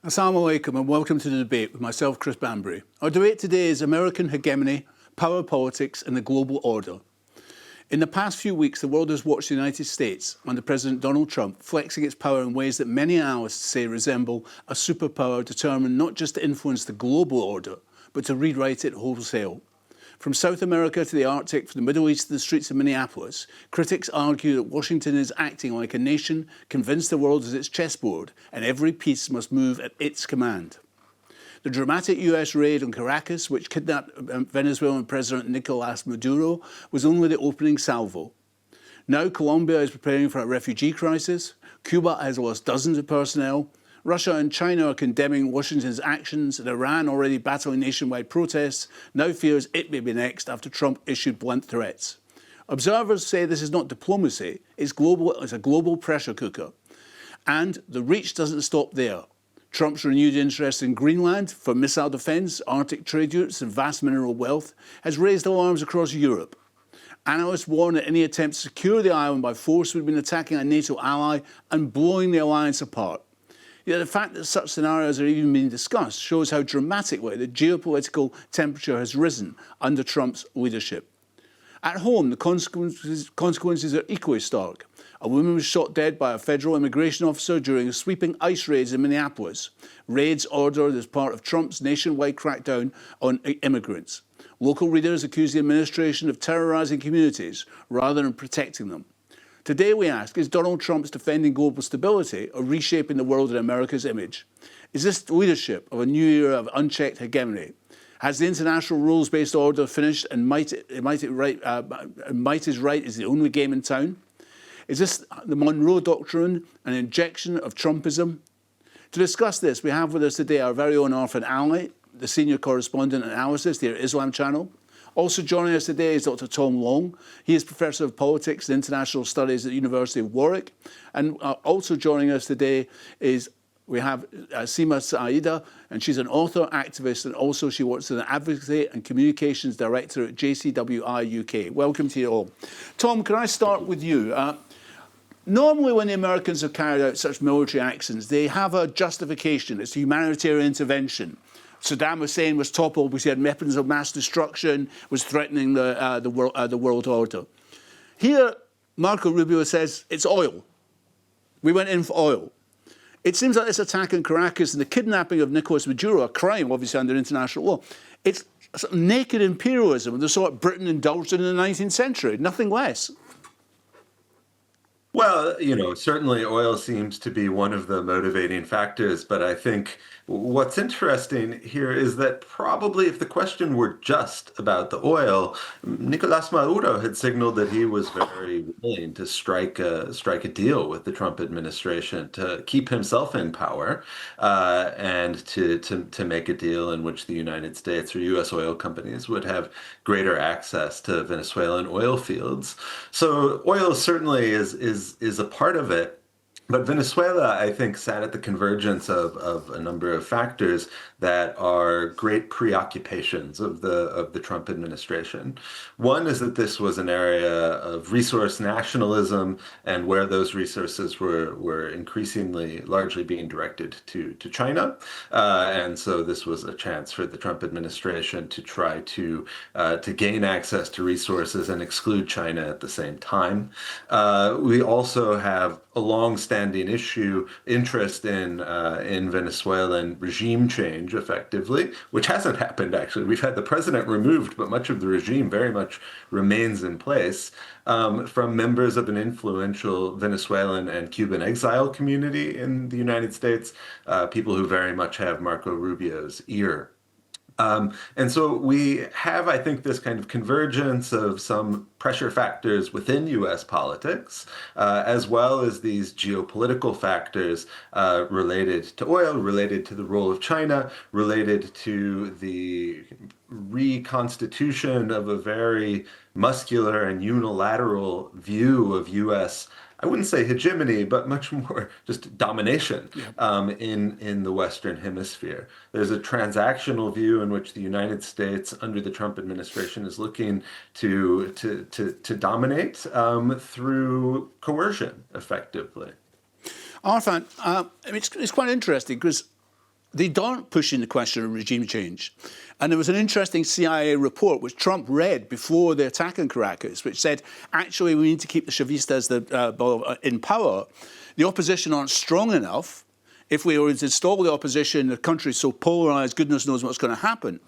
Assalamu alaikum and welcome to the debate with myself, Chris Banbury. Our debate today is American hegemony, power politics and the global order. In the past few weeks, the world has watched the United States, under President Donald Trump, flexing its power in ways that many analysts say resemble a superpower determined not just to influence the global order, but to rewrite it wholesale. From South America to the Arctic, from the Middle East to the streets of Minneapolis, critics argue that Washington is acting like a nation convinced the world is its chessboard and every piece must move at its command. The dramatic US raid on Caracas, which kidnapped Venezuelan President Nicolás Maduro, was only the opening salvo. Now Colombia is preparing for a refugee crisis, Cuba has lost dozens of personnel, Russia and China are condemning Washington's actions, and Iran, already battling nationwide protests, now fears it may be next after Trump issued blunt threats. Observers say this is not diplomacy, it's a global pressure cooker. And the reach doesn't stop there. Trump's renewed interest in Greenland for missile defence, Arctic trade routes and vast mineral wealth has raised alarms across Europe. Analysts warn that any attempt to secure the island by force would mean attacking a NATO ally and blowing the alliance apart. Yet the fact that such scenarios are even being discussed shows how dramatically the geopolitical temperature has risen under Trump's leadership. At home, the consequences are equally stark. A woman was shot dead by a federal immigration officer during sweeping ICE raids in Minneapolis. Raids ordered as part of Trump's nationwide crackdown on immigrants. Local leaders accuse the administration of terrorizing communities rather than protecting them. Today we ask, is Donald Trump's defending global stability or reshaping the world in America's image? Is this leadership of a new era of unchecked hegemony? Has the international rules-based order finished and might is right is the only game in town? Is this the Monroe Doctrine, an injection of Trumpism? To discuss this, we have with us today our very own Arfan Ali, the senior correspondent and analyst here at Islam Channel. Also joining us today is Dr. Tom Long. He is Professor of Politics and International Studies at the University of Warwick. And also joining us today is we have Seema Saida, and she's an author, activist, and also she works as an advocacy and communications director at JCWI UK. Welcome to you all. Tom, can I start with you? Normally when the Americans have carried out such military actions, they have a justification. It's a humanitarian intervention. Saddam Hussein was toppled because he had weapons of mass destruction, was threatening the world order. Here, Marco Rubio says it's oil. We went in for oil. It seems like this attack in Caracas and the kidnapping of Nicolás Maduro, a crime obviously under international law, it's sort of naked imperialism of the sort Britain indulged in the 19th century, nothing less. Well, certainly oil seems to be one of the motivating factors, but I think what's interesting here is that probably if the question were just about the oil, Nicolás Maduro had signaled that he was very willing to strike a deal with the Trump administration to keep himself in power, and to make a deal in which the United States or U.S. oil companies would have greater access to Venezuelan oil fields. So oil certainly is a part of it. But Venezuela, I think, sat at the convergence of a number of factors that are great preoccupations of the Trump administration. One is that this was an area of resource nationalism, and where those resources were increasingly largely being directed to China. And so this was a chance for the Trump administration to try to gain access to resources and exclude China at the same time. We also have a long-standing interest in Venezuelan regime change, effectively, which hasn't happened, actually. We've had the president removed, but much of the regime very much remains in place, from members of an influential Venezuelan and Cuban exile community in the United States, people who very much have Marco Rubio's ear. And so we have, I think, this kind of convergence of some pressure factors within U.S. politics, as well as these geopolitical factors related to oil, related to the role of China, related to the reconstitution of a very muscular and unilateral view of U.S. I wouldn't say hegemony, but much more just domination in the Western Hemisphere. There's a transactional view in which the United States, under the Trump administration, is looking to dominate through coercion, effectively. Arfan, it's quite interesting because they aren't pushing the question of regime change. And there was an interesting CIA report which Trump read before the attack on Caracas, which said, actually, we need to keep the Chavistas in power. The opposition aren't strong enough. If we were to install the opposition, the country is so polarised, goodness knows what's going to happen.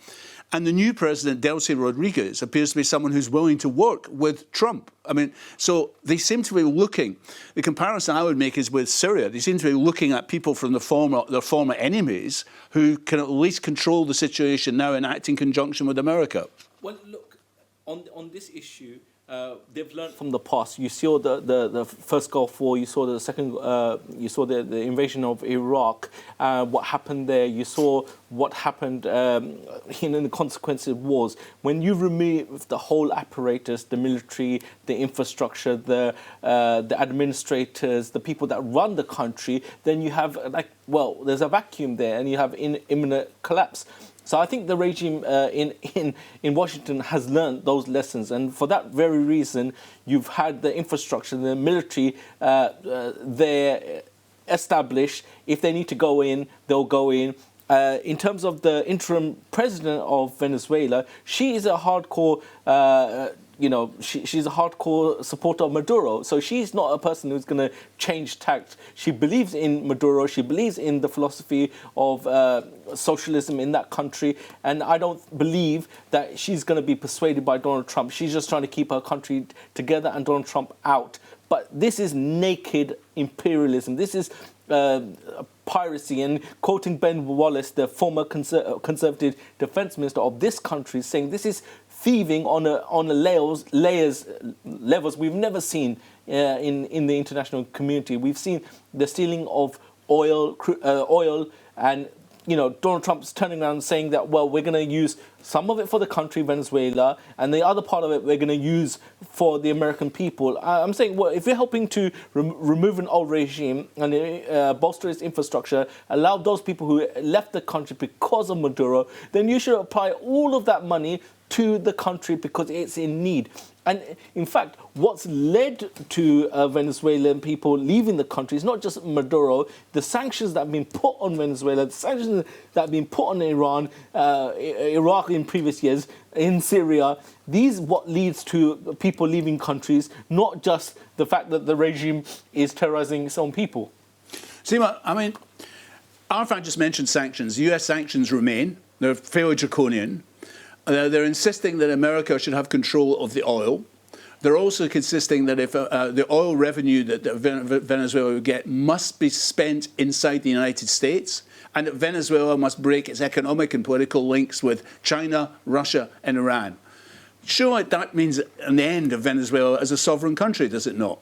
And the new president, Delcy Rodriguez, appears to be someone who's willing to work with Trump. I mean, so they seem to be looking, the comparison I would make is with Syria. They seem to be looking at people from their former enemies who can at least control the situation now and act in conjunction with America. Well, look, on this issue, they've learned from the past. You saw the first Gulf War. You saw the second. You saw the invasion of Iraq. What happened there? You saw what happened in the consequences of wars. When you remove the whole apparatus, the military, the infrastructure, the administrators, the people that run the country, then you have there's a vacuum there, and you have imminent collapse. So I think the regime in Washington has learned those lessons, and for that very reason, you've had the infrastructure, the military there established. If they need to go in, they'll go in. In terms of the interim president of Venezuela, she is a hardcore. She's a hardcore supporter of Maduro. So she's not a person who's going to change tact. She believes in Maduro. She believes in the philosophy of socialism in that country. And I don't believe that she's going to be persuaded by Donald Trump. She's just trying to keep her country together and Donald Trump out. But this is naked imperialism. This is piracy. And quoting Ben Wallace, the former conservative defense minister of this country, saying this is thieving on a levels we've never seen in the international community. We've seen the stealing of oil, and Donald Trump's turning around and saying that, well, we're going to use some of it for the country, Venezuela, and the other part of it we're going to use for the American people. I'm saying, well, if you're helping to remove an old regime and bolster its infrastructure, allow those people who left the country because of Maduro, then you should apply all of that money to the country because it's in need. And in fact, what's led to Venezuelan people leaving the country is not just Maduro. The sanctions that have been put on Venezuela, the sanctions that have been put on Iran, Iraq in previous years, in Syria, these what leads to people leaving countries, not just the fact that the regime is terrorizing its own people. Seema, I mean, Arafat just mentioned sanctions. US sanctions remain. They're fairly draconian. They're insisting that America should have control of the oil. They're also insisting that if the oil revenue that Venezuela would get must be spent inside the United States, and that Venezuela must break its economic and political links with China, Russia, and Iran. Surely that means an end of Venezuela as a sovereign country, does it not?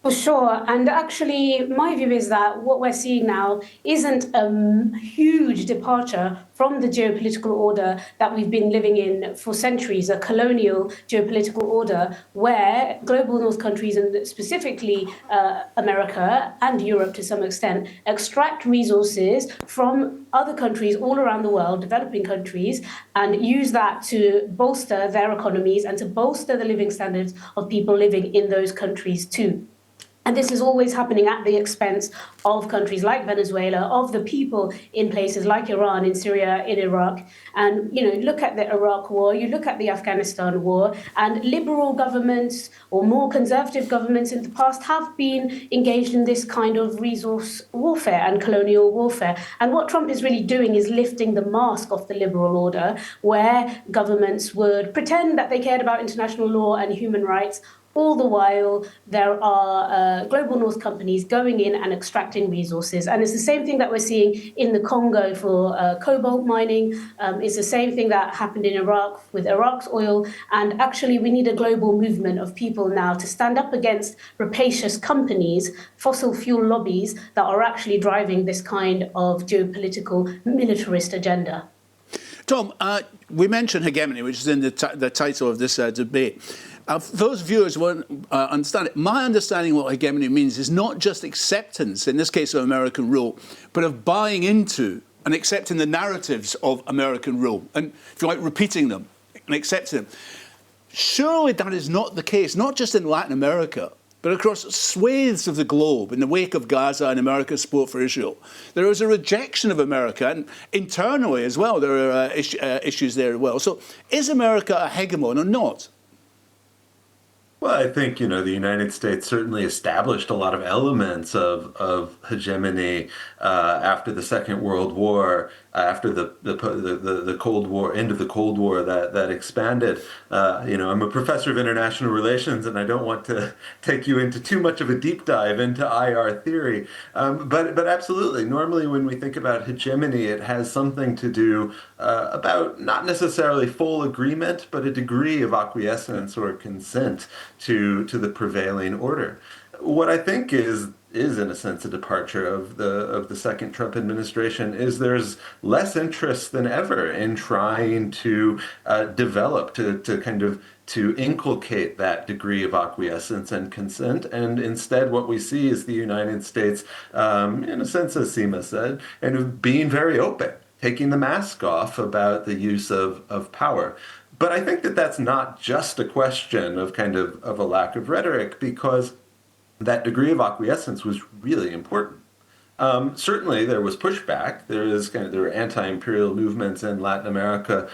For sure. And actually, my view is that what we're seeing now isn't a huge departure from the geopolitical order that we've been living in for centuries, a colonial geopolitical order where global north countries, and specifically America and Europe to some extent, extract resources from other countries all around the world, developing countries, and use that to bolster their economies and to bolster the living standards of people living in those countries too. And this is always happening at the expense of countries like Venezuela, of the people in places like Iran, in Syria, in Iraq. And, look at the Iraq war, you look at the Afghanistan war, and liberal governments or more conservative governments in the past have been engaged in this kind of resource warfare and colonial warfare. And what Trump is really doing is lifting the mask off the liberal order, where governments would pretend that they cared about international law and human rights. All the while, there are global north companies going in and extracting resources. And it's the same thing that we're seeing in the Congo for cobalt mining. It's the same thing that happened in Iraq with Iraq's oil. And actually, we need a global movement of people now to stand up against rapacious companies, fossil fuel lobbies that are actually driving this kind of geopolitical militarist agenda. Tom, we mentioned hegemony, which is in the title of this debate. Those viewers won't understand it. My understanding of what hegemony means is not just acceptance, in this case of American rule, but of buying into and accepting the narratives of American rule, and, if you like, repeating them and accepting them. Surely that is not the case, not just in Latin America, But across swathes of the globe, in the wake of Gaza and America's support for Israel, there is a rejection of America, and internally as well, there are issues there as well. So is America a hegemon or not? Well, I think, the United States certainly established a lot of elements of hegemony after the Second World War, after the Cold War, end of the Cold War that expanded. I'm a professor of international relations, and I don't want to take you into too much of a deep dive into IR theory. But absolutely, normally when we think about hegemony, it has something to do about not necessarily full agreement, but a degree of acquiescence or consent to the prevailing order. What I think is in a sense a departure of the second Trump administration is there's less interest than ever in trying to develop to inculcate that degree of acquiescence and consent, and instead what we see is the United States, in a sense, as Seema said, and being very open, taking the mask off about the use of power. But I think that that's not just a question of of a lack of rhetoric, because that degree of acquiescence was really important. Certainly, there was pushback. There were anti-imperial movements in Latin America,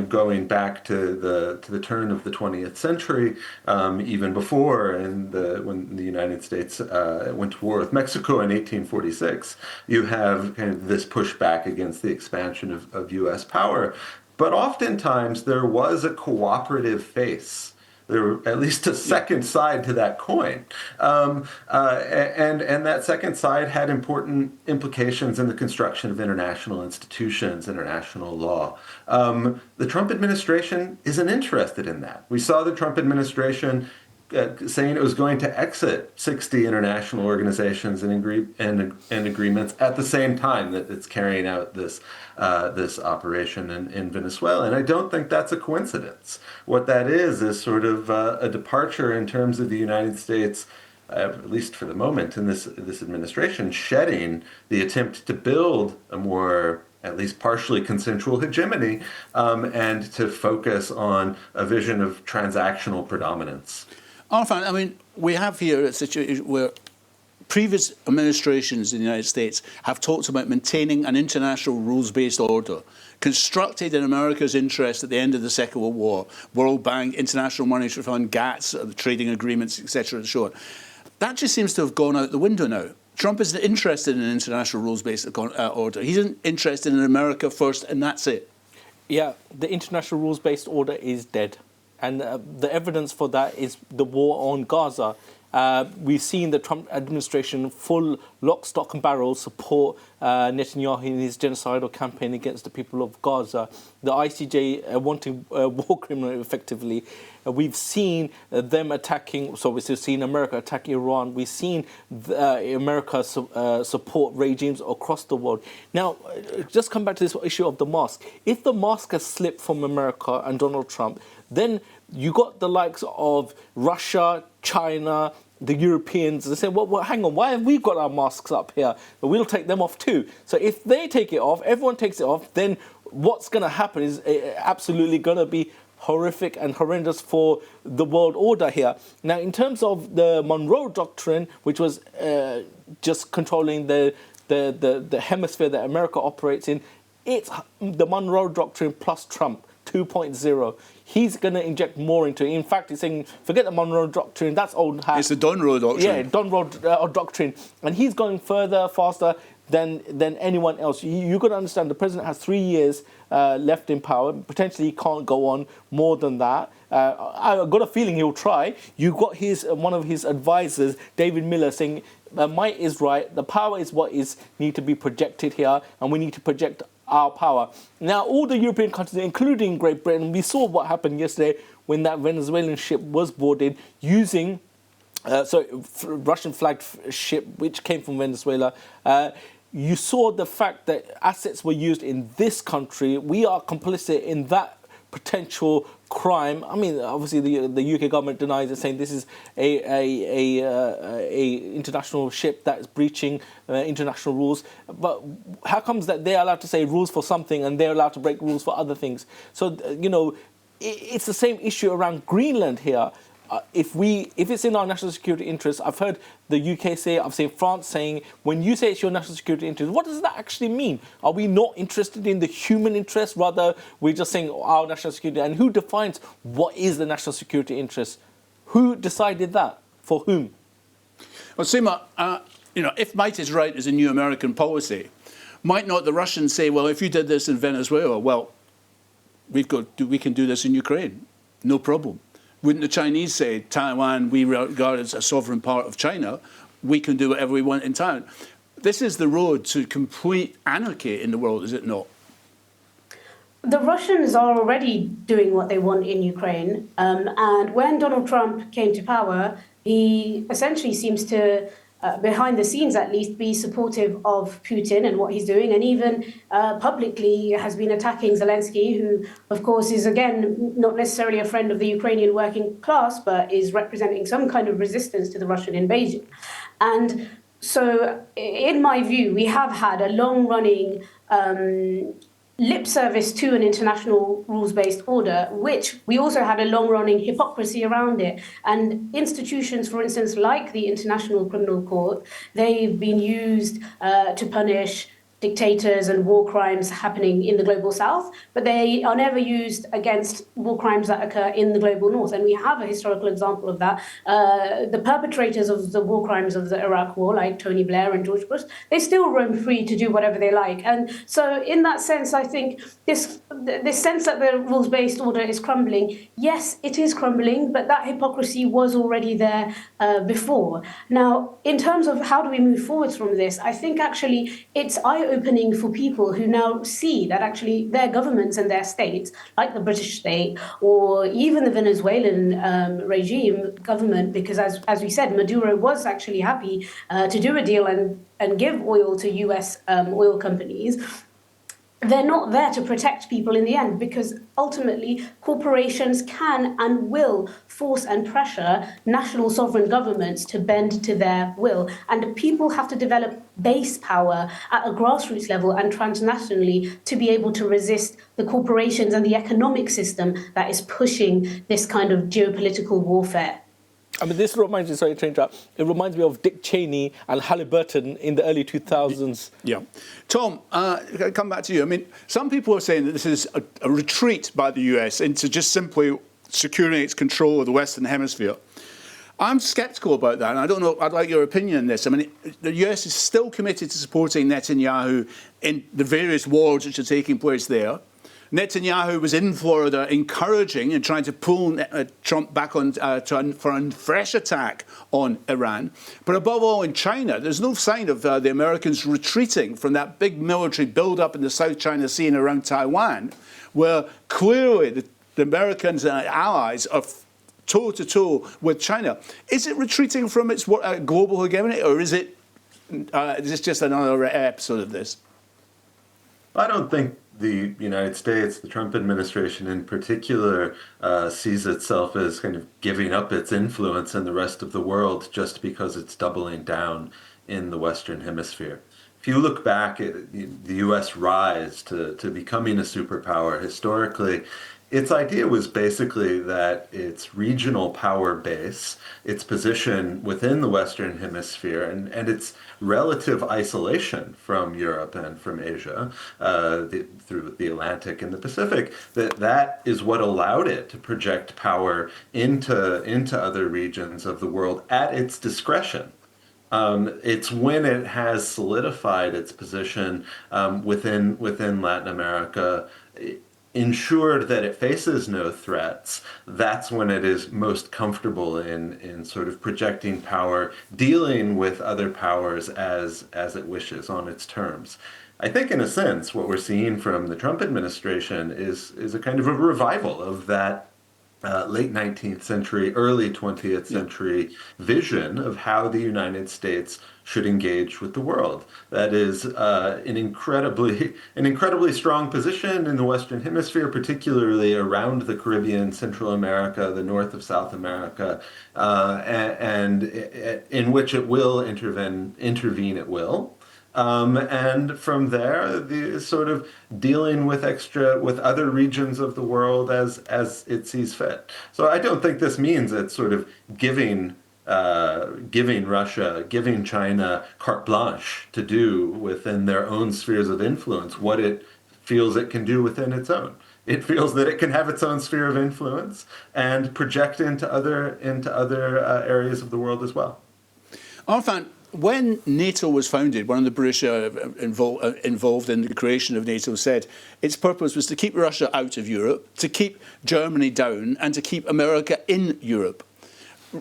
going back to the turn of the 20th century, even before, when the United States went to war with Mexico in 1846. You have this pushback against the expansion of U.S. power, but oftentimes there was a cooperative face. There were at least a second side to that coin. And that second side had important implications in the construction of international institutions, international law. The Trump administration isn't interested in that. We saw the Trump administration saying it was going to exit 60 international organizations and agreements at the same time that it's carrying out this operation in Venezuela. And I don't think that's a coincidence. What that is sort of a departure in terms of the United States, at least for the moment in this administration, shedding the attempt to build a more at least partially consensual hegemony, and to focus on a vision of transactional predominance. Arfan, I mean, we have here a situation where previous administrations in the United States have talked about maintaining an international rules-based order constructed in America's interest at the end of the Second World War, World Bank, International Monetary Fund, GATS, the trading agreements, etc., and so on. That just seems to have gone out the window now. Trump isn't interested in an international rules-based order. He's interested in America first, and that's it. Yeah, the international rules-based order is dead. And the evidence for that is the war on Gaza. We've seen the Trump administration full lock, stock and barrel support Netanyahu in his genocidal campaign against the people of Gaza. The ICJ wanting a war criminal effectively. We've seen them attacking, so we've seen America attack Iran. We've seen America support regimes across the world. Now, just come back to this issue of the mask. If the mask has slipped from America and Donald Trump, then you got the likes of Russia, China, the Europeans. They say, well, hang on, why have we got our masks up here? We'll take them off too. So if they take it off, everyone takes it off, then what's going to happen is absolutely going to be horrific and horrendous for the world order here. Now, in terms of the Monroe Doctrine, which was just controlling the hemisphere that America operates in, it's the Monroe Doctrine plus Trump 2.0. He's going to inject more into it. In fact, he's saying, forget the Monroe Doctrine, that's old hat. It's the Monroe Doctrine. Yeah, Monroe Doctrine. And he's going further, faster than anyone else. You've got to understand, the president has 3 years left in power. Potentially, he can't go on more than that. I've got a feeling he'll try. You've got one of his advisors, David Miller, saying, might is right, the power is what need to be projected here, and we need to project our power. Now, all the European countries, including Great Britain, we saw what happened yesterday when that Venezuelan ship was boarded using Russian flagged ship which came from Venezuela. You saw the fact that assets were used in this country. We are complicit in that potential crime. I mean, obviously the UK government denies it, saying this is a international ship that is breaching international rules. But how comes that they're allowed to say rules for something and they're allowed to break rules for other things? So, it's the same issue around Greenland here. if it's in our national security interest, I've heard the UK say, I've seen France saying, when you say it's your national security interest, what does that actually mean? Are we not interested in the human interest? Rather, we're just saying our national security. And who defines what is the national security interest? Who decided that? For whom? Well, Seema, if might is right as a new American policy, might not the Russians say, well, if you did this in Venezuela, well, we can do this in Ukraine, no problem. Wouldn't the Chinese say, Taiwan, we regard as a sovereign part of China, we can do whatever we want in Taiwan? This is the road to complete anarchy in the world, is it not? The Russians are already doing what they want in Ukraine. And when Donald Trump came to power, he essentially seems to, behind the scenes at least, be supportive of Putin and what he's doing, and even publicly has been attacking Zelensky, who, of course, is, again, not necessarily a friend of the Ukrainian working class, but is representing some kind of resistance to the Russian invasion. And so, in my view, we have had a long-running lip service to an international rules-based order, which we also had a long-running hypocrisy around it. And institutions, for instance, like the International Criminal Court, they've been used to punish dictators and war crimes happening in the global south, but they are never used against war crimes that occur in the global north. And we have a historical example of that. The perpetrators of the war crimes of the Iraq War, like Tony Blair and George Bush, they still roam free to do whatever they like. And so in that sense, I think this sense that the rules-based order is crumbling, yes, it is crumbling, but that hypocrisy was already there before. Now, in terms of how do we move forwards from this, I think actually it's eye-opening for people who now see that actually their governments and their states, like the British state or even the Venezuelan regime government, because as we said, Maduro was actually happy to do a deal and give oil to US oil companies. They're not there to protect people in the end, because ultimately corporations can and will force and pressure national sovereign governments to bend to their will. And people have to develop base power at a grassroots level and transnationally to be able to resist the corporations and the economic system that is pushing this kind of geopolitical warfare. I mean, this reminds me, sorry to interrupt, it reminds me of Dick Cheney and Halliburton in the early 2000s. Yeah. Tom, come back to you. I mean, some people are saying that this is a retreat by the US into just simply securing its control of the Western Hemisphere. I'm sceptical about that, and I don't know, I'd like your opinion on this. I mean, the US is still committed to supporting Netanyahu in the various wars which are taking place there. Netanyahu was in Florida encouraging and trying to pull Trump back on for a fresh attack on Iran. But above all, in China, there's no sign of the Americans retreating from that big military build-up in the South China Sea and around Taiwan, where clearly the Americans and allies are toe-to-toe with China. Is it retreating from its global hegemony, or is this just another episode of this? I don't think the United States, the Trump administration in particular, sees itself as kind of giving up its influence in the rest of the world just because it's doubling down in the Western Hemisphere. If you look back at the U.S. rise to becoming a superpower historically, its idea was basically that its regional power base, its position within the Western Hemisphere, and its relative isolation from Europe and from Asia through the Atlantic and the Pacific, that is what allowed it to project power into other regions of the world at its discretion. It's when it has solidified its position within Latin America, ensured that it faces no threats, that's when it is most comfortable in sort of projecting power, dealing with other powers as it wishes on its terms. I think in a sense what we're seeing from the Trump administration is a kind of a revival of that late 19th century, early 20th century vision of how the United States should engage with the world. That is an incredibly strong position in the Western Hemisphere, particularly around the Caribbean, Central America, the north of South America, and in which it will intervene at will. And from there, the sort of dealing with other regions of the world as it sees fit. So I don't think this means it's sort of giving Russia, giving China carte blanche to do within their own spheres of influence what it feels it can do within its own. It feels that it can have its own sphere of influence and project into other areas of the world as well. Arfan, when NATO was founded, one of the British involved in the creation of NATO said its purpose was to keep Russia out of Europe, to keep Germany down, and to keep America in Europe.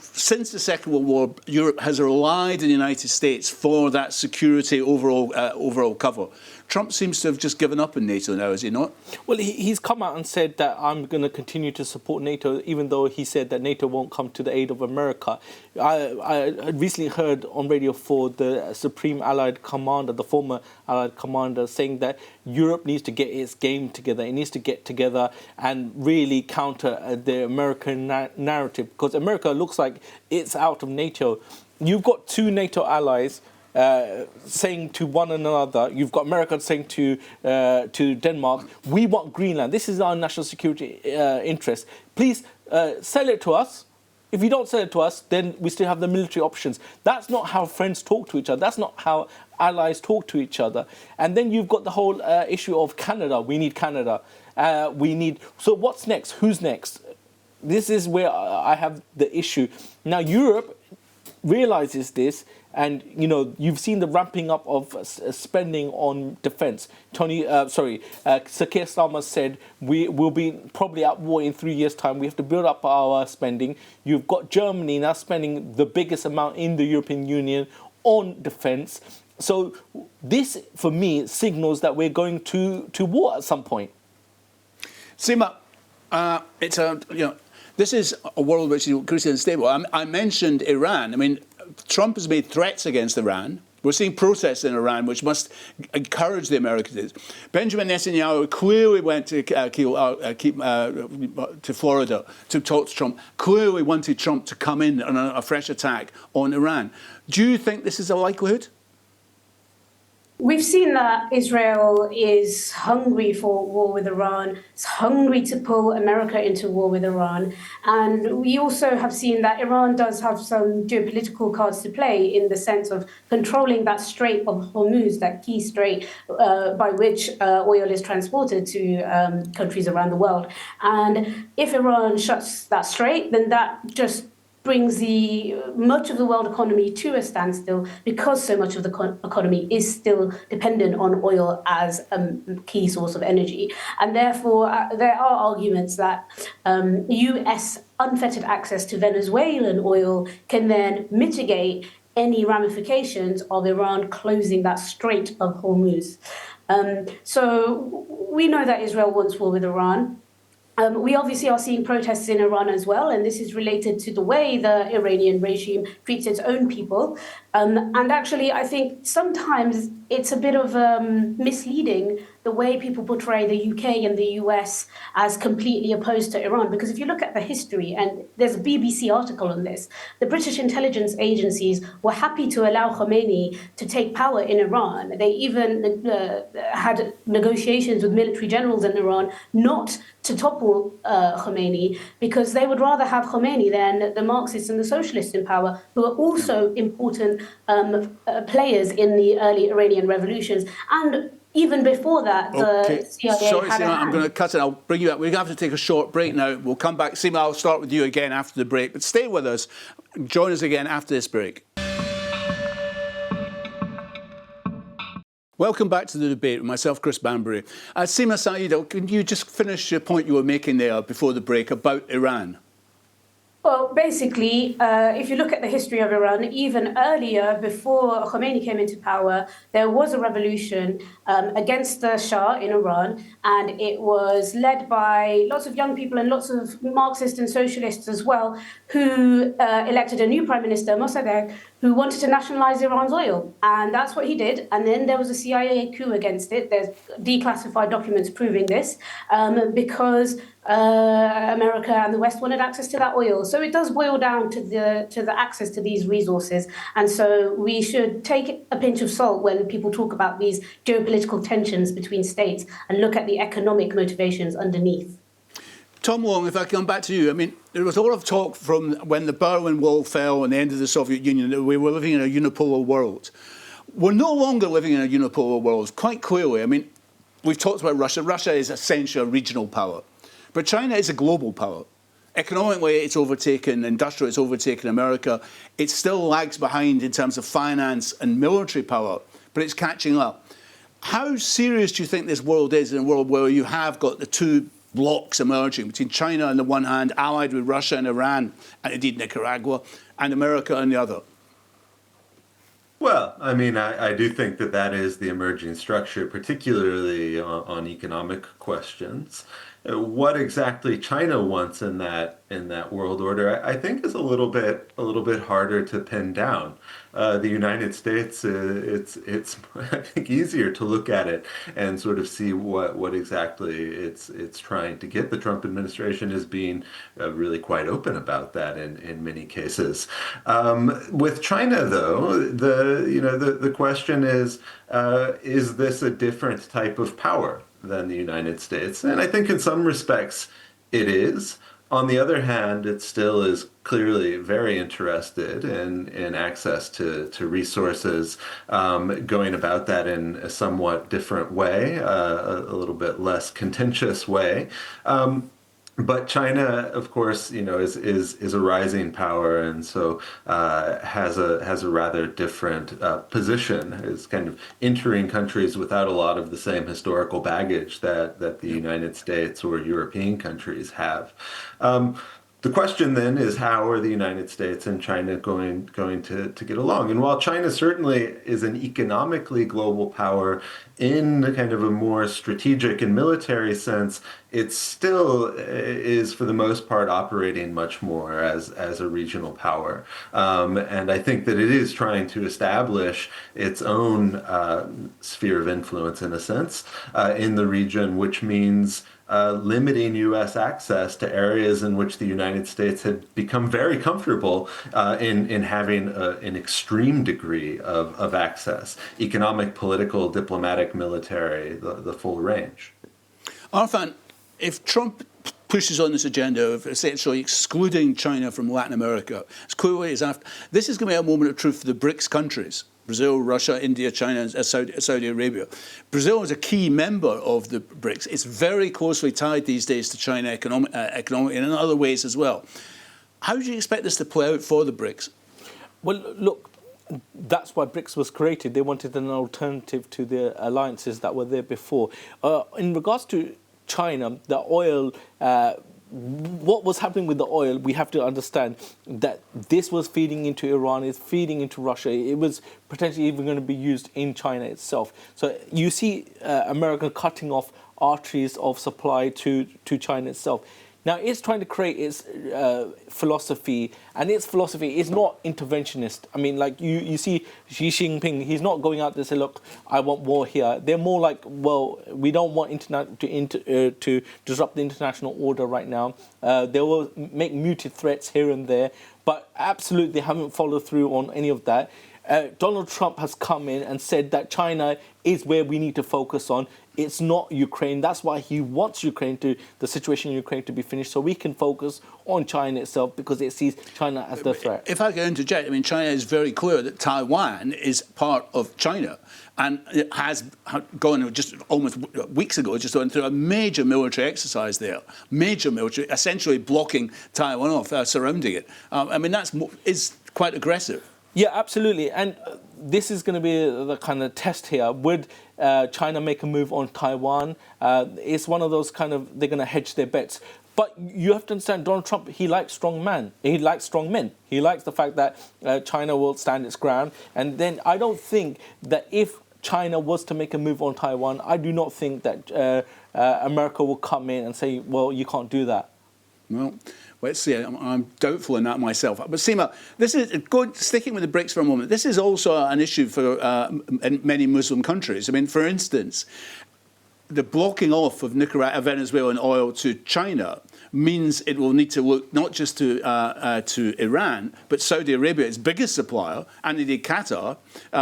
Since the Second World War, Europe has relied on the United States for that security overall cover. Trump seems to have just given up on NATO now, has he not? Well, he's come out and said that I'm going to continue to support NATO, even though he said that NATO won't come to the aid of America. I recently heard on Radio 4 the Supreme Allied Commander, the former Allied Commander, saying that Europe needs to get its game together. It needs to get together and really counter the American narrative, because America looks like it's out of NATO. You've got two NATO allies saying to one another, you've got America saying to Denmark, we want Greenland. This is our national security interest. Please sell it to us. If you don't sell it to us, then we still have the military options. That's not how friends talk to each other. That's not how allies talk to each other. And then you've got the whole issue of Canada. We need Canada. So what's next? Who's next? This is where I have the issue. Now, Europe realizes this. And, you've seen the ramping up of spending on defense. Sir Keir Starmer said we will be probably at war in 3 years' time. We have to build up our spending. You've got Germany now spending the biggest amount in the European Union on defense. So this, for me, signals that we're going to war at some point. Seema, this is a world which is increasingly unstable. I mentioned Iran. I mean, Trump has made threats against Iran. We're seeing protests in Iran, which must encourage the Americans. Benjamin Netanyahu clearly went to Florida to talk to Trump, clearly wanted Trump to come in on a fresh attack on Iran. Do you think this is a likelihood? We've seen that Israel is hungry for war with Iran. It's hungry to pull America into war with Iran. And we also have seen that Iran does have some geopolitical cards to play in the sense of controlling that Strait of Hormuz, that key strait by which oil is transported to countries around the world. And if Iran shuts that strait, then that just brings much of the world economy to a standstill, because so much of the economy is still dependent on oil as a key source of energy. And therefore, there are arguments that US unfettered access to Venezuelan oil can then mitigate any ramifications of Iran closing that Strait of Hormuz. So we know that Israel wants war with Iran. We obviously are seeing protests in Iran as well, and this is related to the way the Iranian regime treats its own people. And actually, I think sometimes it's a bit of misleading the way people portray the UK and the US as completely opposed to Iran. Because if you look at the history, and there's a BBC article on this, the British intelligence agencies were happy to allow Khomeini to take power in Iran. They even had negotiations with military generals in Iran not to topple Khomeini, because they would rather have Khomeini than the Marxists and the socialists in power, who are also important players in the early Iranian revolutions. And even before that, the CIA Sorry, had Seema, I'm going to cut it. I'll bring you back. We're going to have to take a short break now. We'll come back. Seema, I'll start with you again after the break. But stay with us. Join us again after this break. Welcome back to the debate with myself, Chris Banbury. Seema Saeed, can you just finish your point you were making there before the break about Iran? Well, basically, if you look at the history of Iran, even earlier, before Khomeini came into power, there was a revolution against the Shah in Iran, and it was led by lots of young people and lots of Marxists and socialists as well, who elected a new prime minister, Mossadegh, who wanted to nationalize Iran's oil. And that's what he did. And then there was a CIA coup against it. There's declassified documents proving this, because America and the West wanted access to that oil. So it does boil down to the access to these resources. And so we should take a pinch of salt when people talk about these geopolitical tensions between states and look at the economic motivations underneath. Tom Long, if I come back to you, I mean, there was a lot of talk from when the Berlin Wall fell and the end of the Soviet Union that we were living in a unipolar world. We're no longer living in a unipolar world, quite clearly. I mean, we've talked about Russia. Russia is essentially a regional power. But China is a global power. Economically, it's overtaken, industrially, it's overtaken America. It still lags behind in terms of finance and military power, but it's catching up. How serious do you think this world is in a world where you have got the two blocks emerging between China on the one hand, allied with Russia and Iran, and indeed Nicaragua, and America on the other? Well, I mean, I do think that that is the emerging structure, particularly on economic questions. What exactly China wants in that world order, I think, is a little bit harder to pin down. The United States, it's I think easier to look at it and sort of see what exactly it's trying to get. The Trump administration is being really quite open about that in many cases. With China, though, the question is this a different type of power than the United States? And I think in some respects it is. On the other hand, it still is clearly very interested in access to resources, going about that in a somewhat different way, a little bit less contentious way. But China, of course, is a rising power, and so has a rather different position. Is kind of entering countries without a lot of the same historical baggage that the United States or European countries have. The question then is, how are the United States and China going to get along? And while China certainly is an economically global power in kind of a more strategic and military sense, it still is, for the most part, operating much more as a regional power. And I think that it is trying to establish its own sphere of influence, in a sense, in the region, which means limiting U.S. access to areas in which the United States had become very comfortable in having an extreme degree of access, economic, political, diplomatic, military, the full range. Arfan, if Trump pushes on this agenda of essentially excluding China from Latin America, as clearly as after, this is going to be a moment of truth for the BRICS countries. Brazil, Russia, India, China, and Saudi Arabia. Brazil is a key member of the BRICS. It's very closely tied these days to China economically and in other ways as well. How do you expect this to play out for the BRICS? Well, look, that's why BRICS was created. They wanted an alternative to the alliances that were there before. In regards to China, the oil, what was happening with the oil, we have to understand that this was feeding into Iran, it's feeding into Russia. It was potentially even going to be used in China itself. So you see America cutting off arteries of supply to China itself. Now, it's trying to create its philosophy, and its philosophy is not interventionist. I mean, like you see Xi Jinping, he's not going out to say, look, I want war here. They're more like, well, we don't want to disrupt the international order right now. They will make muted threats here and there, but absolutely they haven't followed through on any of that. Donald Trump has come in and said that China is where we need to focus on. It's not Ukraine. That's why he wants the situation in Ukraine to be finished, so we can focus on China itself, because it sees China as the threat. If I can interject, I mean, China is very clear that Taiwan is part of China, and it has gone just almost weeks ago, just went through a major military exercise there, major military, essentially blocking Taiwan off, surrounding it. I mean, is quite aggressive. Yeah, absolutely. And this is going to be the kind of test here. Would China make a move on Taiwan? It's one of those kind of, they're going to hedge their bets. But you have to understand, Donald Trump, he likes strong men. He likes strong men. He likes the fact that China will stand its ground. And then I don't think that if China was to make a move on Taiwan, I do not think that America will come in and say, well, you can't do that. Well, Let's see, I'm doubtful in that myself. But Seema, sticking with the BRICS for a moment, this is also an issue for in many Muslim countries. I mean, for instance, the blocking off of Venezuelan oil to China means it will need to look not just to Iran, but Saudi Arabia, its biggest supplier, and indeed Qatar,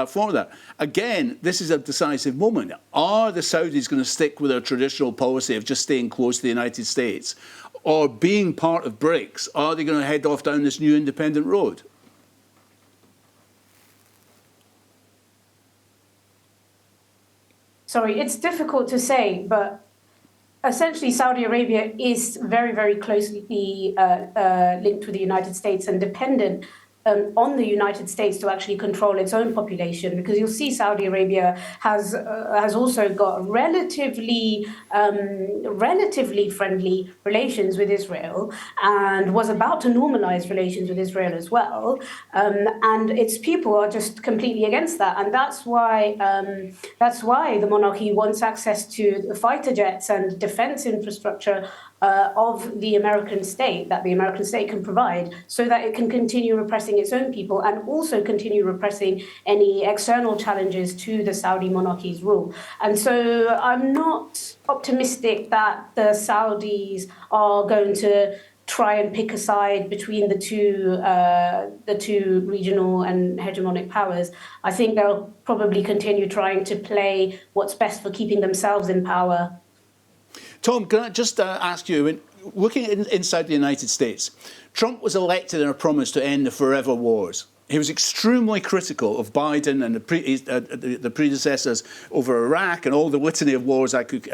for that. Again, this is a decisive moment. Are the Saudis going to stick with their traditional policy of just staying close to the United States? Or being part of BRICS, are they going to head off down this new independent road? Sorry, it's difficult to say, but essentially Saudi Arabia is very, very closely linked with the United States and dependent on the United States to actually control its own population, because you'll see Saudi Arabia has also got relatively friendly relations with Israel and was about to normalize relations with Israel as well, and its people are just completely against that, and that's why the monarchy wants access to the fighter jets and defense infrastructure of the American state, that the American state can provide, so that it can continue repressing its own people and also continue repressing any external challenges to the Saudi monarchy's rule. And so I'm not optimistic that the Saudis are going to try and pick a side between the two regional and hegemonic powers. I think they'll probably continue trying to play what's best for keeping themselves in power. Tom, can I just ask you, looking inside the United States, Trump was elected on a promise to end the forever wars. He was extremely critical of Biden and the predecessors over Iraq and all the litany of wars I could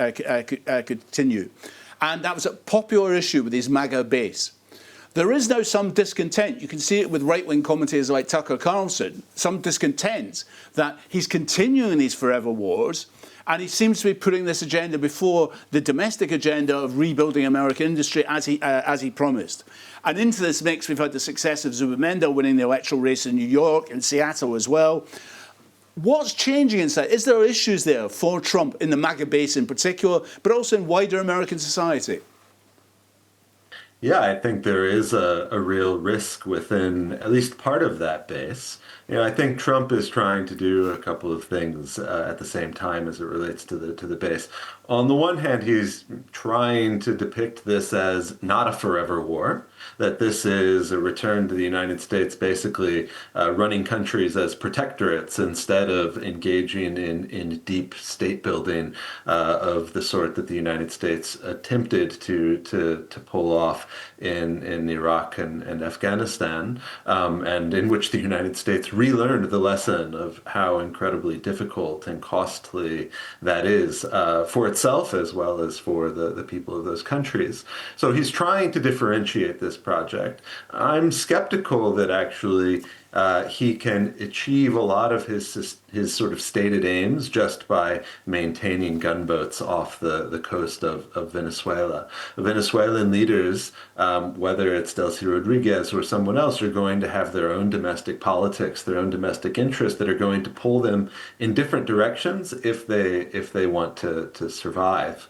continue. And that was a popular issue with his MAGA base. There is now some discontent. You can see it with right-wing commentators like Tucker Carlson, some discontent that he's continuing these forever wars. And he seems to be putting this agenda before the domestic agenda of rebuilding American industry as he promised. And into this mix, we've had the success of Zuma Mendel winning the electoral race in New York and Seattle as well. What's changing inside? Is there issues there for Trump in the MAGA base in particular, but also in wider American society? Yeah, I think there is a real risk within at least part of that base. I think Trump is trying to do a couple of things at the same time as it relates to the base. On the one hand, he's trying to depict this as not a forever war, that this is a return to the United States basically running countries as protectorates instead of engaging in deep state building of the sort that the United States attempted to pull off in Iraq and Afghanistan, and in which the United States relearned the lesson of how incredibly difficult and costly that is for itself as well as for the people of those countries. So he's trying to differentiate this project. I'm skeptical that actually he can achieve a lot of his sort of stated aims just by maintaining gunboats off the coast of Venezuela. The Venezuelan leaders, whether it's Delcy Rodriguez or someone else, are going to have their own domestic politics, their own domestic interests that are going to pull them in different directions if they want to survive.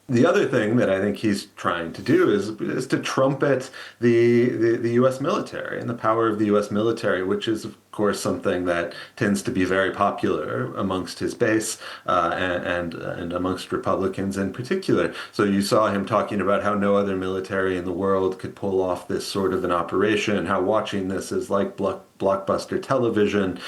The other thing that I think he's trying to do is to trumpet the U.S. military and the power of the U.S. military, which is, of course, something that tends to be very popular amongst his base and amongst Republicans in particular. So you saw him talking about how no other military in the world could pull off this sort of an operation, how watching this is like blockbuster television,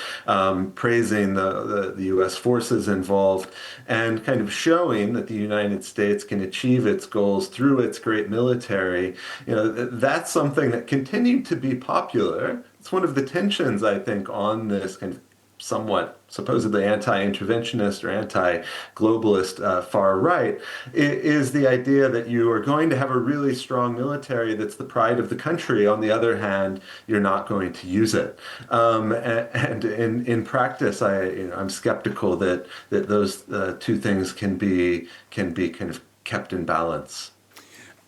praising the U.S. forces involved, and kind of showing that the United States can achieve its goals through its great military. That's something that continued to be popular. It's one of the tensions, I think, on this kind of somewhat supposedly anti-interventionist or anti-globalist far right, is the idea that you are going to have a really strong military that's the pride of the country. On the other hand, you're not going to use it. And in practice, I'm skeptical that those two things can be kind of kept in balance.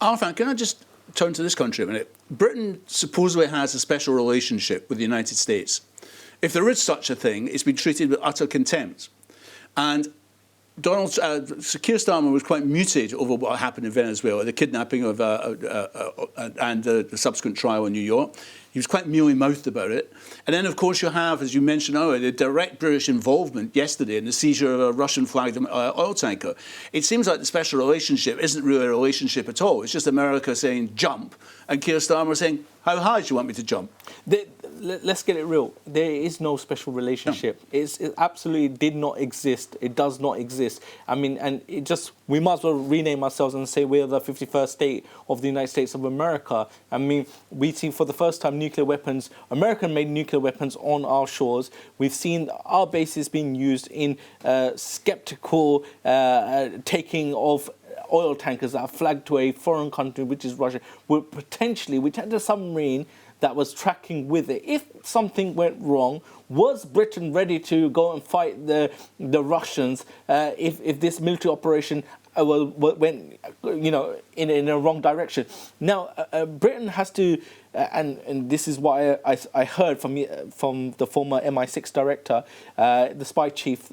Arfan, can I just turn to this country a minute? Britain supposedly has a special relationship with the United States. If there is such a thing, it's been treated with utter contempt. And Keir Starmer was quite muted over what happened in Venezuela, the kidnapping of and the subsequent trial in New York. He was quite mealy-mouthed about it. And then, of course, you have, as you mentioned earlier, the direct British involvement yesterday in the seizure of a Russian-flagged oil tanker. It seems like the special relationship isn't really a relationship at all. It's just America saying jump, and Keir Starmer saying, how high do you want me to jump? Let's get it real. There is no special relationship. No. It absolutely did not exist. It does not exist. I mean, and it just, we might as well rename ourselves and say we're the 51st state of the United States of America. I mean, we've seen for the first time nuclear weapons, American-made nuclear weapons on our shores. We've seen our bases being used in skeptical taking of oil tankers that are flagged to a foreign country, which is Russia, which had a submarine that was tracking with it. If something went wrong, was Britain ready to go and fight the Russians if this military operation went, in a wrong direction? Now, Britain has to, and this is why I heard from the former MI6 director, the spy chief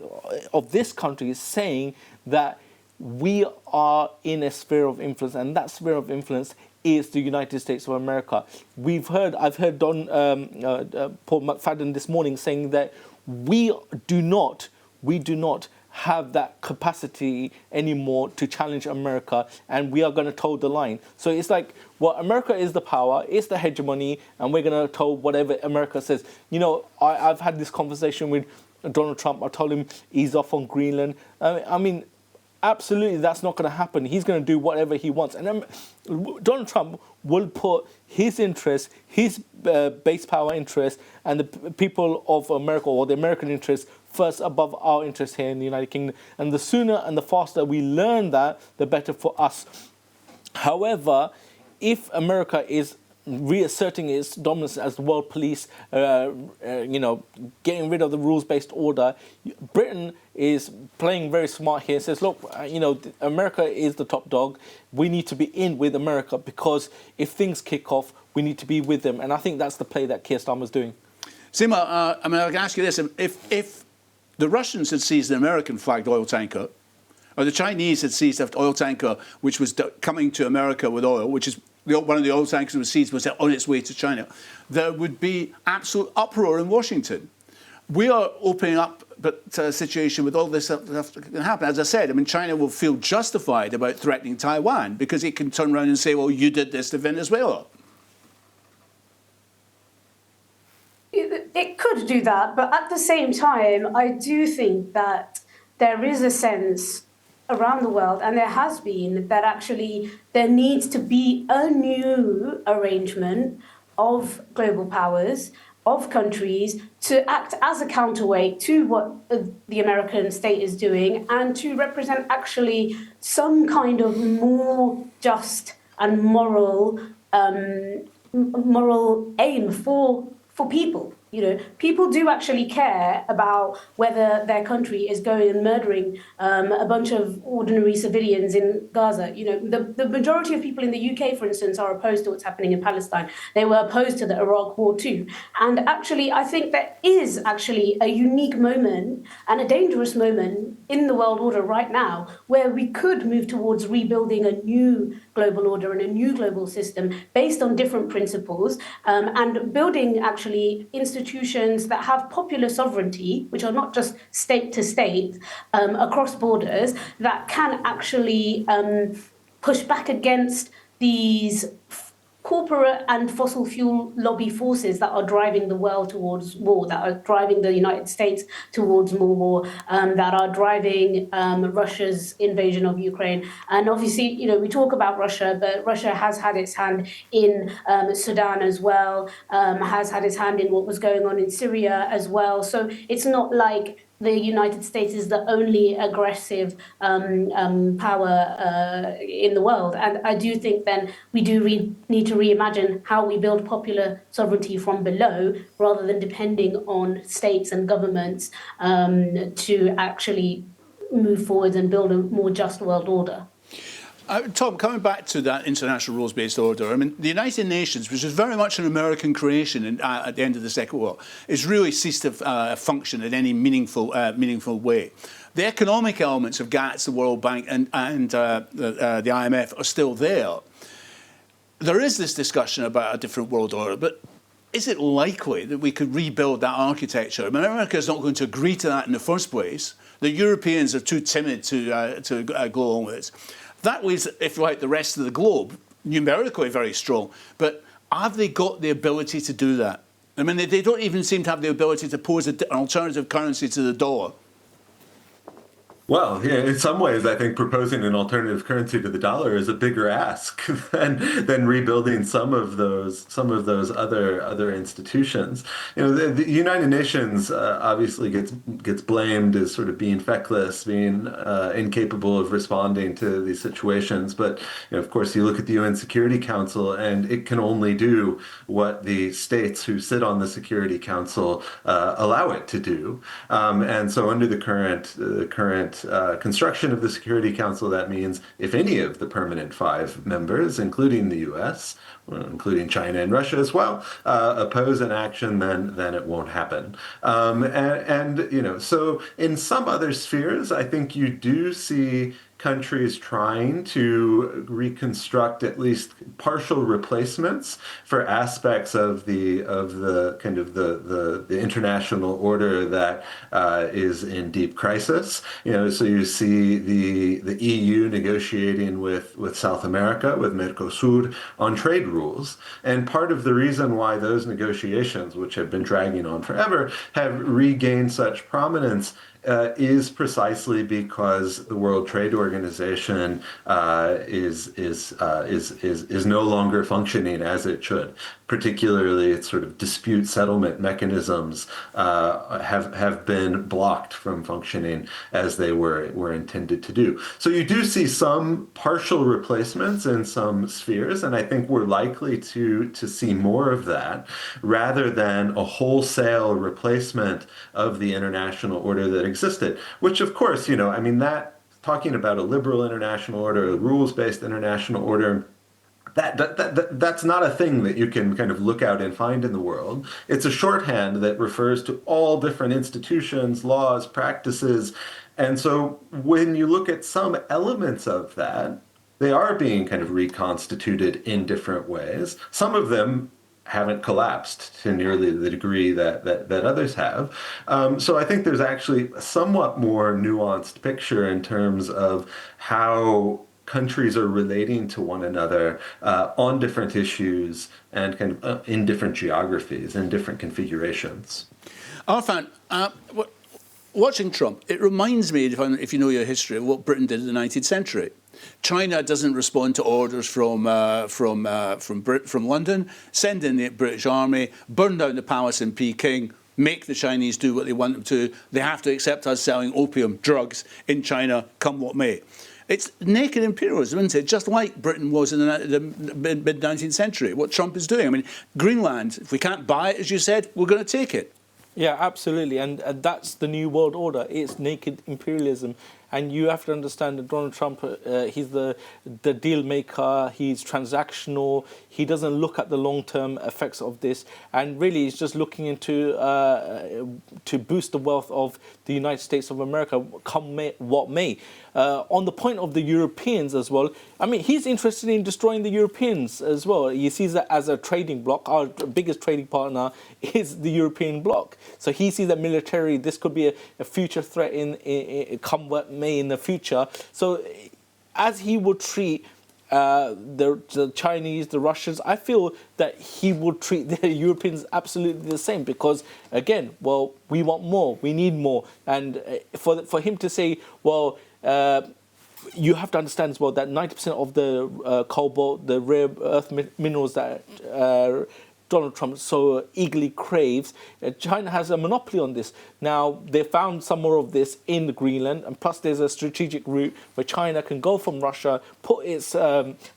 of this country, is saying that we are in a sphere of influence, and that sphere of influence is the United States of America. I've heard Paul McFadden this morning saying that we do not have that capacity anymore to challenge America, and we are going to toe the line. So it's like, well, America is the power, it's the hegemony, and we're going to toe whatever America says. I've had this conversation with Donald Trump. I told him ease off on Greenland. I mean, absolutely, that's not going to happen. He's going to do whatever he wants. And Donald Trump will put his interests, his base power interests, and the people of America, or the American interests, first above our interests here in the United Kingdom. And the sooner and the faster we learn that, the better for us. However, if America is reasserting its dominance as the world police, getting rid of the rules-based order, Britain is playing very smart here. It says, look, America is the top dog. We need to be in with America, because if things kick off, we need to be with them. And I think that's the play that Keir Starmer's doing. Seema, I can ask you this. If the Russians had seized an American-flagged oil tanker, or the Chinese had seized an oil tanker which was coming to America with oil, which is one of the oil tankers that was seized was on its way to China, there would be absolute uproar in Washington. We are opening up a situation with all this stuff that can happen. As I said, China will feel justified about threatening Taiwan because it can turn around and say, well, you did this to Venezuela. It could do that, but at the same time, I do think that there is a sense around the world, and there has been, that actually there needs to be a new arrangement of global powers, of countries, to act as a counterweight to what the American state is doing, and to represent actually some kind of more just and moral aim for people. People do actually care about whether their country is going and murdering a bunch of ordinary civilians in Gaza. The majority of people in the UK, for instance, are opposed to what's happening in Palestine. They were opposed to the Iraq War too. And actually, I think there is actually a unique moment and a dangerous moment in the world order right now where we could move towards rebuilding a new global order and a new global system based on different principles, and building actually institutions that have popular sovereignty, which are not just state to state, across borders, that can actually push back against these corporate and fossil fuel lobby forces that are driving the world towards war, that are driving the United States towards more war, that are driving Russia's invasion of Ukraine. And obviously, we talk about Russia, but Russia has had its hand in Sudan as well, has had its hand in what was going on in Syria as well. So it's not like the United States is the only aggressive power in the world. And I do think then we do need to reimagine how we build popular sovereignty from below, rather than depending on states and governments to actually move forward and build a more just world order. Tom, coming back to that international rules-based order, I mean, the United Nations, which is very much an American creation at the end of the Second War, has really ceased to function in any meaningful way. The economic elements of GATS, the World Bank, and the IMF are still there. There is this discussion about a different world order, but is it likely that we could rebuild that architecture? I mean, America is not going to agree to that in the first place. The Europeans are too timid to go along with it. That leaves, if you like, the rest of the globe numerically very strong. But have they got the ability to do that? I mean, they don't even seem to have the ability to pose an alternative currency to the dollar. Well, yeah, in some ways, I think proposing an alternative currency to the dollar is a bigger ask than rebuilding some of those other institutions. You know, the United Nations obviously gets blamed as sort of being feckless, being incapable of responding to these situations. But you know, of course, you look at the UN Security Council, and it can only do what the states who sit on the Security Council allow it to do. And so, under the current construction of the Security Council, that means if any of the permanent 5 members, including the U.S., including China and Russia as well, oppose an action, then it won't happen. And you know, so in some other spheres, I think you do see countries trying to reconstruct at least partial replacements for aspects of the kind of the international order that is in deep crisis. You know, so you see the EU negotiating with South America, with Mercosur, on trade rules. And part of the reason why those negotiations, which have been dragging on forever, have regained such prominence is precisely because the World Trade Organization is no longer functioning as it should. Particularly, its sort of dispute settlement mechanisms have been blocked from functioning as they were intended to do. So you do see some partial replacements in some spheres, and I think we're likely to see more of that, rather than a wholesale replacement of the international order that existed. Which, of course, you know, I mean, that talking about a liberal international order, a rules-based international order. That's not a thing that you can kind of look out and find in the world. It's a shorthand that refers to all different institutions, laws, practices. And so when you look at some elements of that, they are being kind of reconstituted in different ways. Some of them haven't collapsed to nearly the degree that others have. So I think there's actually a somewhat more nuanced picture in terms of how countries are relating to one another on different issues and kind of in different geographies and different configurations. Arfan, watching Trump, it reminds me, if you know your history, of what Britain did in the 19th century. China doesn't respond to orders from London, send in the British Army, burn down the palace in Peking, make the Chinese do what they want them to. They have to accept us selling opium, drugs in China, come what may. It's naked imperialism, isn't it? Just like Britain was in the mid-19th century, what Trump is doing. I mean, Greenland, if we can't buy it, as you said, we're going to take it. Yeah, absolutely. And that's the new world order. It's naked imperialism. And you have to understand that Donald Trump, he's the deal maker, he's transactional, he doesn't look at the long-term effects of this, and really he's just looking into to boost the wealth of the United States of America, come may, what may. On the point of the Europeans as well, I mean, he's interested in destroying the Europeans as well. He sees that as a trading bloc. Our biggest trading partner is the European bloc. So he sees that militarily, this could be a future threat in come what may in the future. So as he would treat the Chinese, the Russians, I feel that he would treat the Europeans absolutely the same because, again, well, we want more, we need more. And for him to say, well, you have to understand as well that 90% of the cobalt, the rare earth minerals that Donald Trump so eagerly craves, China has a monopoly on this. Now, they found some more of this in Greenland, and plus there's a strategic route where China can go from Russia, put its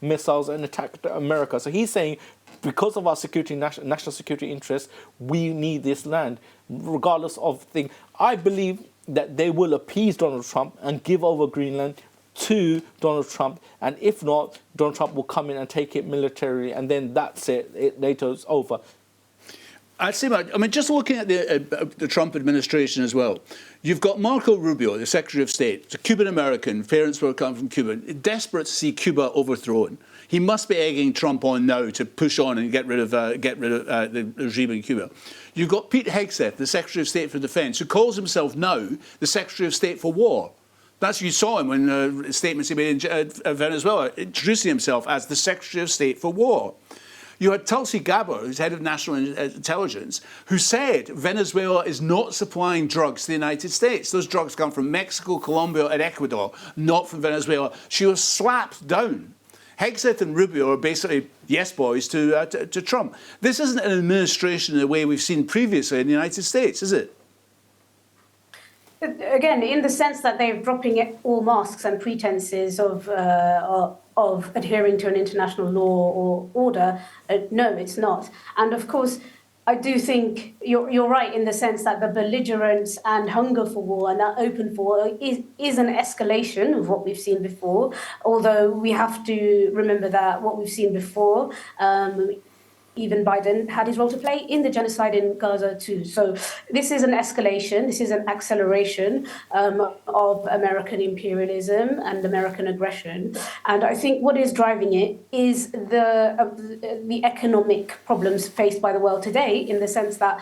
missiles and attack America. So he's saying, because of our security, national security interests, we need this land, regardless of thing. I believe that they will appease Donald Trump and give over Greenland to Donald Trump, and if not, Donald Trump will come in and take it militarily, and then that's it. NATO's over. I'd say, I mean, just looking at the Trump administration as well, you've got Marco Rubio, the Secretary of State, a Cuban-American, parents were coming from Cuba, desperate to see Cuba overthrown. He must be egging Trump on now to push on and get rid of the regime in Cuba. You've got Pete Hegseth, the Secretary of State for Defence, who calls himself now the Secretary of State for War. That's you saw him when statements he made in Venezuela, introducing himself as the Secretary of State for War. You had Tulsi Gabbard, who's head of national intelligence, who said Venezuela is not supplying drugs to the United States. Those drugs come from Mexico, Colombia, and Ecuador, not from Venezuela. She was slapped down. Hegseth and Rubio are basically yes boys to Trump. This isn't an administration in the way we've seen previously in the United States, is it? Again, in the sense that they're dropping all masks and pretenses of adhering to an international law or order, no, it's not. And of course, I do think you're right in the sense that the belligerence and hunger for war and that open for war is an escalation of what we've seen before. Although we have to remember that what we've seen before, even Biden had his role to play in the genocide in Gaza too. So this is an escalation, this is an acceleration of American imperialism and American aggression. And I think what is driving it is the economic problems faced by the world today, in the sense that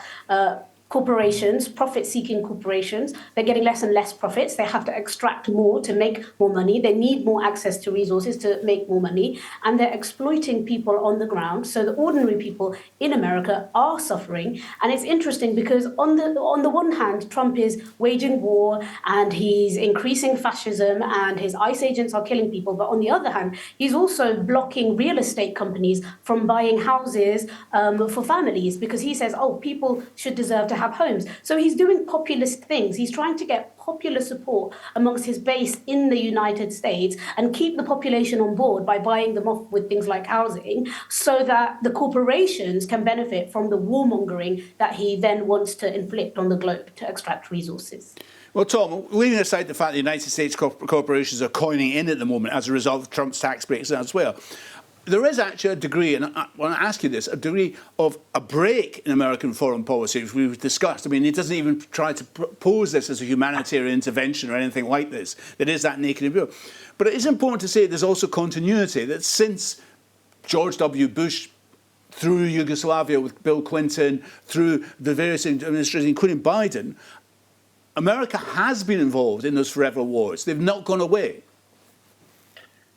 corporations, profit-seeking corporations, they're getting less and less profits. They have to extract more to make more money. They need more access to resources to make more money. And they're exploiting people on the ground. So the ordinary people in America are suffering. And it's interesting because on the one hand, Trump is waging war and he's increasing fascism and his ICE agents are killing people. But on the other hand, he's also blocking real estate companies from buying houses for families, because he says, oh, people should deserve to have homes. So he's doing populist things. He's trying to get popular support amongst his base in the United States and keep the population on board by buying them off with things like housing, so that the corporations can benefit from the warmongering that he then wants to inflict on the globe to extract resources. Well, Tom, leaving aside the fact the United States corporations are coining in at the moment as a result of Trump's tax breaks elsewhere, there is actually a degree, and I want to ask you this, a degree of a break in American foreign policy, which we've discussed. I mean, it doesn't even try to pose this as a humanitarian intervention or anything like this. It is that naked view. But it is important to say there's also continuity, that since George W. Bush, through Yugoslavia with Bill Clinton, through the various administrations, including Biden, America has been involved in those forever wars. They've not gone away.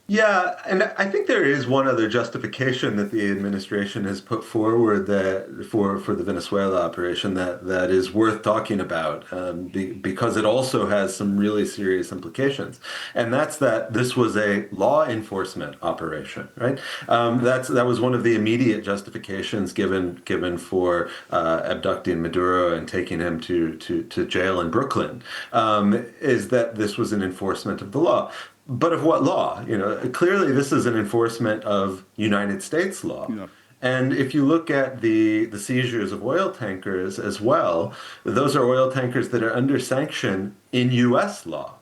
Yeah, and I think there is one other justification that the administration has put forward that for the Venezuela operation that is worth talking about, because it also has some really serious implications, and that's that this was a law enforcement operation, right? That was one of the immediate justifications given for abducting Maduro and taking him to jail in Brooklyn, is that this was an enforcement of the law. But of what law? You know, clearly this is an enforcement of United States law. Yeah. And if you look at the seizures of oil tankers as well, those are oil tankers that are under sanction in U.S. law.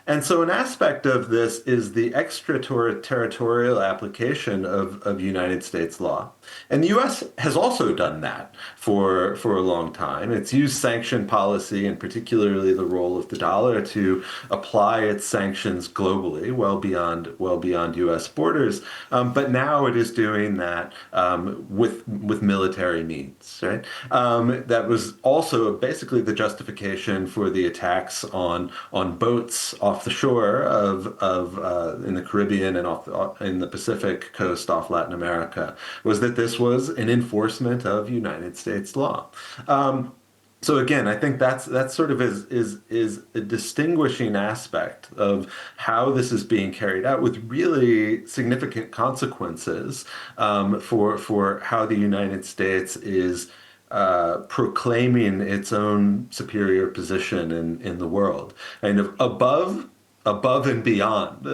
And so an aspect of this is the extraterritorial application of United States law. And the U.S. has also done that for a long time. It's used sanction policy, and particularly the role of the dollar, to apply its sanctions globally, well beyond U.S. borders. But now it is doing that with military means, right? That was also basically the justification for the attacks on boats off the shore of in the Caribbean and in the Pacific coast off Latin America, was that this was an enforcement of United States law. So again, I think that's sort of is a distinguishing aspect of how this is being carried out, with really significant consequences for how the United States is proclaiming its own superior position in the world, and above and beyond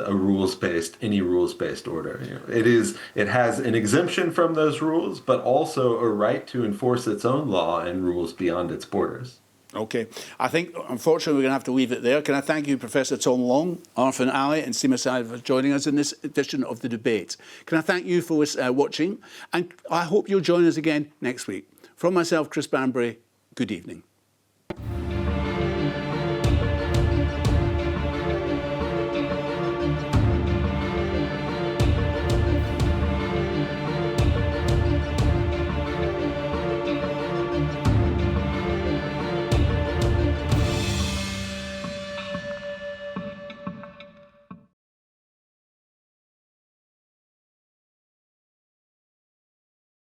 any rules-based order. You know, it has an exemption from those rules, but also a right to enforce its own law and rules beyond its borders. Okay. I think, unfortunately, we're going to have to leave it there. Can I thank you, Professor Tom Long, Arfan Ali and Seema Said for joining us in this edition of The Debate. Can I thank you for watching? And I hope you'll join us again next week. From myself, Chris Banbury, good evening.